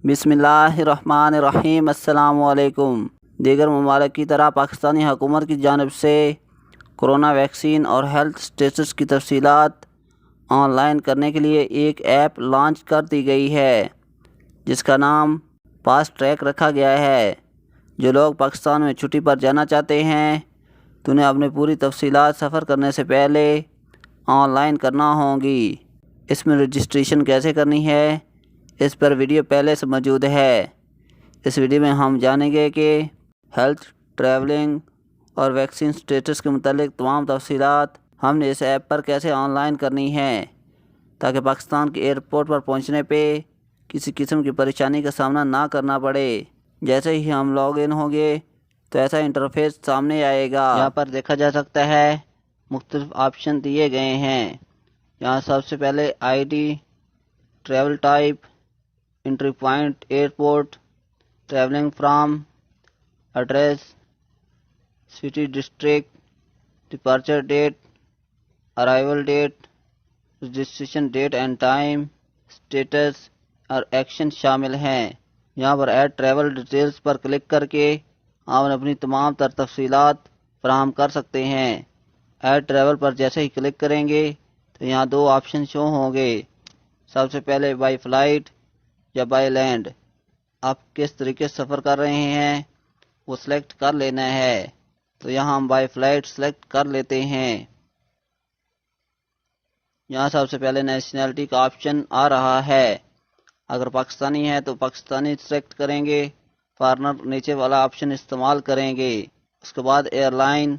بسم اللہ الرحمن الرحیم۔ السلام علیکم۔ دیگر ممالک کی طرح پاکستانی حکومت کی جانب سے کرونا ویکسین اور ہیلتھ سٹیٹس کی تفصیلات آن لائن کرنے کے لیے ایک ایپ لانچ کر دی گئی ہے جس کا نام فاسٹ ٹریک رکھا گیا ہے۔ جو لوگ پاکستان میں چھٹی پر جانا چاہتے ہیں تو انہیں اپنی پوری تفصیلات سفر کرنے سے پہلے آن لائن کرنا ہوں گی۔ اس میں رجسٹریشن کیسے کرنی ہے اس پر ویڈیو پہلے سے موجود ہے۔ اس ویڈیو میں ہم جانیں گے کہ ہیلتھ، ٹریولنگ اور ویکسین سٹیٹس کے متعلق تمام تفصیلات ہم نے اس ایپ پر کیسے آن لائن کرنی ہیں تاکہ پاکستان کے ایئرپورٹ پر پہنچنے پہ کسی قسم کی پریشانی کا سامنا نہ کرنا پڑے۔ جیسے ہی ہم لاگ ان ہوں گے تو ایسا انٹرفیس سامنے آئے گا۔ یہاں پر دیکھا جا سکتا ہے مختلف آپشن دیے گئے ہیں۔ یہاں سب سے پہلے ID, travel type, entry point airport, travelling from, address, city district, departure date, arrival date, registration date and time, status اور ایکشن شامل ہیں۔ یہاں پر ایڈ ٹریول ڈیٹیلز پر کلک کر کے آپ اپنی تمام تر تفصیلات فراہم کر سکتے ہیں۔ ایڈ ٹریول پر جیسے ہی کلک کریں گے تو یہاں دو آپشن شو ہوں گے۔ سب سے پہلے بائی فلائٹ یا بائی لینڈ، آپ کس طریقے سے سفر کر رہے ہیں وہ سلیکٹ کر لینا ہے۔ تو یہاں ہم بائی فلائٹ سلیکٹ کر لیتے ہیں۔ یہاں سب سے پہلے نیشنلٹی کا آپشن آ رہا ہے۔ اگر پاکستانی ہے تو پاکستانی سلیکٹ کریں گے، فارنر نیچے والا آپشن استعمال کریں گے۔ اس کے بعد ایئر لائن،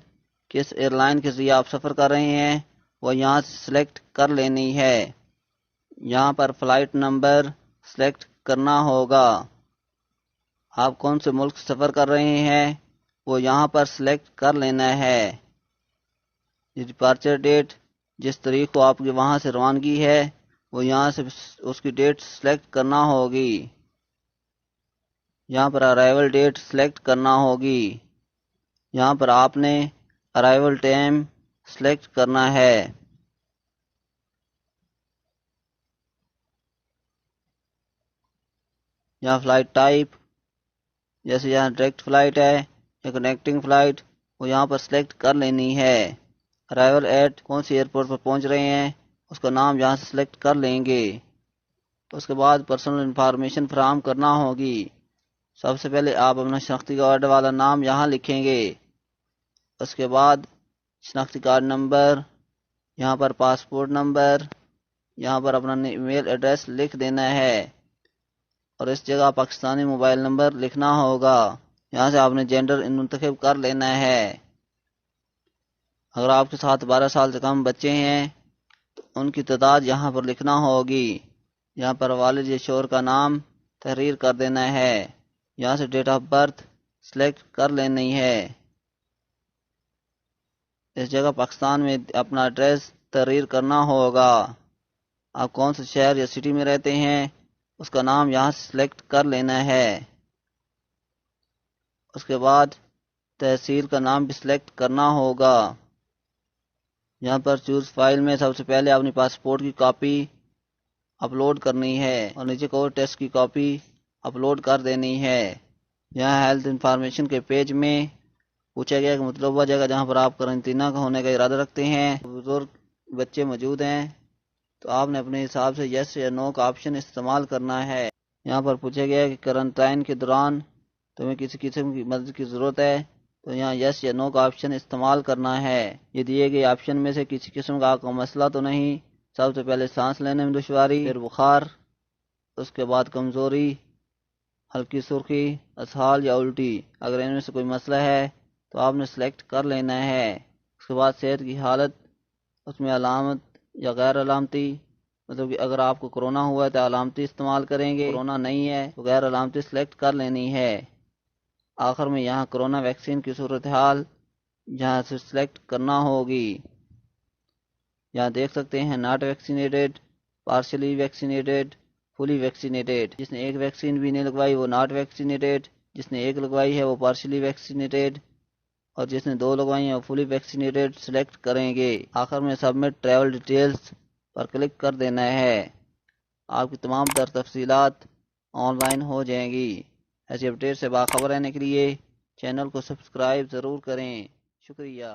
کس ایئر لائن کے ذریعے آپ سفر کر رہے ہیں وہ یہاں سے سلیکٹ کر لینی ہے۔ یہاں پر فلائٹ نمبر سلیکٹ کرنا ہوگا۔ آپ کون سے ملک سفر کر رہے ہیں وہ یہاں پر سلیکٹ کر لینا ہے۔ ڈپارچر ڈیٹ، جس تاریخ کو آپ کی وہاں سے روانگی ہے وہ یہاں سے اس کی ڈیٹ سلیکٹ کرنا ہوگی۔ یہاں پر ارائیول ڈیٹ سلیکٹ کرنا ہوگی۔ یہاں پر آپ نے ارائیول ٹائم سلیکٹ کرنا ہے۔ یہاں فلائٹ ٹائپ، جیسے یہاں ڈائریکٹ فلائٹ ہے یا کنیکٹنگ فلائٹ، وہ یہاں پر سلیکٹ کر لینی ہے۔ ارائیول ایٹ، کون سی ایئرپورٹ پر پہنچ رہے ہیں اس کا نام یہاں سے سلیکٹ کر لیں گے۔ اس کے بعد پرسنل انفارمیشن فراہم کرنا ہوگی۔ سب سے پہلے آپ اپنا شناختی کارڈ والا نام یہاں لکھیں گے۔ اس کے بعد شناختی کارڈ نمبر، یہاں پر پاسپورٹ نمبر، یہاں پر اپنا ای میل ایڈریس لکھ دینا ہے اور اس جگہ پاکستانی موبائل نمبر لکھنا ہوگا۔ یہاں سے آپ نے جینڈر منتخب کر لینا ہے۔ اگر آپ کے ساتھ 12 سال سے کم بچے ہیں تو ان کی تعداد یہاں پر لکھنا ہوگی۔ یہاں پر والد یا شوہر کا نام تحریر کر دینا ہے۔ یہاں سے ڈیٹ آف برتھ سلیکٹ کر لینی ہے۔ اس جگہ پاکستان میں اپنا ایڈریس تحریر کرنا ہوگا۔ آپ کون سے شہر یا سٹی میں رہتے ہیں اس کا نام یہاں سے سلیکٹ کر لینا ہے۔ اس کے بعد تحصیل کا نام بھی سلیکٹ کرنا ہوگا۔ یہاں پر چوز فائل میں سب سے پہلے اپنی پاسپورٹ کی کاپی اپلوڈ کرنی ہے اور نیچے کووڈ ٹیسٹ کی کاپی اپلوڈ کر دینی ہے۔ یہاں ہیلتھ انفارمیشن کے پیج میں پوچھا گیا کہ مطلوبہ جگہ جہاں پر آپ قرنطینہ ہونے کا ارادہ رکھتے ہیں، بزرگ بچے موجود ہیں تو آپ نے اپنے حساب سے یس یا نو کا آپشن استعمال کرنا ہے۔ یہاں پر پوچھا گیا کہ کرنٹائن کے دوران تمہیں کسی قسم کی مدد کی ضرورت ہے تو یہاں یس یا نو کا آپشن استعمال کرنا ہے۔ یہ دیے گئے آپشن میں سے کسی قسم کا کوئی مسئلہ تو نہیں۔ سب سے پہلے سانس لینے میں دشواری، پھر بخار، اس کے بعد کمزوری، ہلکی سرخی، اسہال یا الٹی، اگر ان میں سے کوئی مسئلہ ہے تو آپ نے سلیکٹ کر لینا ہے۔ اس کے بعد صحت کی حالت، اس میں علامت یا غیر علامتی، مطلب کہ اگر آپ کو کرونا ہوا ہے تو علامتی استعمال کریں گے، کرونا نہیں ہے تو غیر علامتی سلیکٹ کر لینی ہے۔ آخر میں یہاں کرونا ویکسین کی صورتحال یہاں سے سلیکٹ کرنا ہوگی۔ یہاں دیکھ سکتے ہیں not vaccinated, partially vaccinated, fully vaccinated. جس نے ایک ویکسین بھی نہیں لگوائی وہ ناٹ ویکسینیٹڈ، جس نے ایک لگوائی ہے وہ پارشلی ویکسینیٹڈ اور جس نے 2 لگوائی ہیں وہ فلی ویکسینیٹڈ سلیکٹ کریں گے۔ آخر میں سبمٹ ٹریول ڈیٹیلز پر کلک کر دینا ہے۔ آپ کی تمام تر تفصیلات آن لائن ہو جائیں گی۔ ایسی اپڈیٹ سے باخبر رہنے کے لیے چینل کو سبسکرائب ضرور کریں۔ شکریہ۔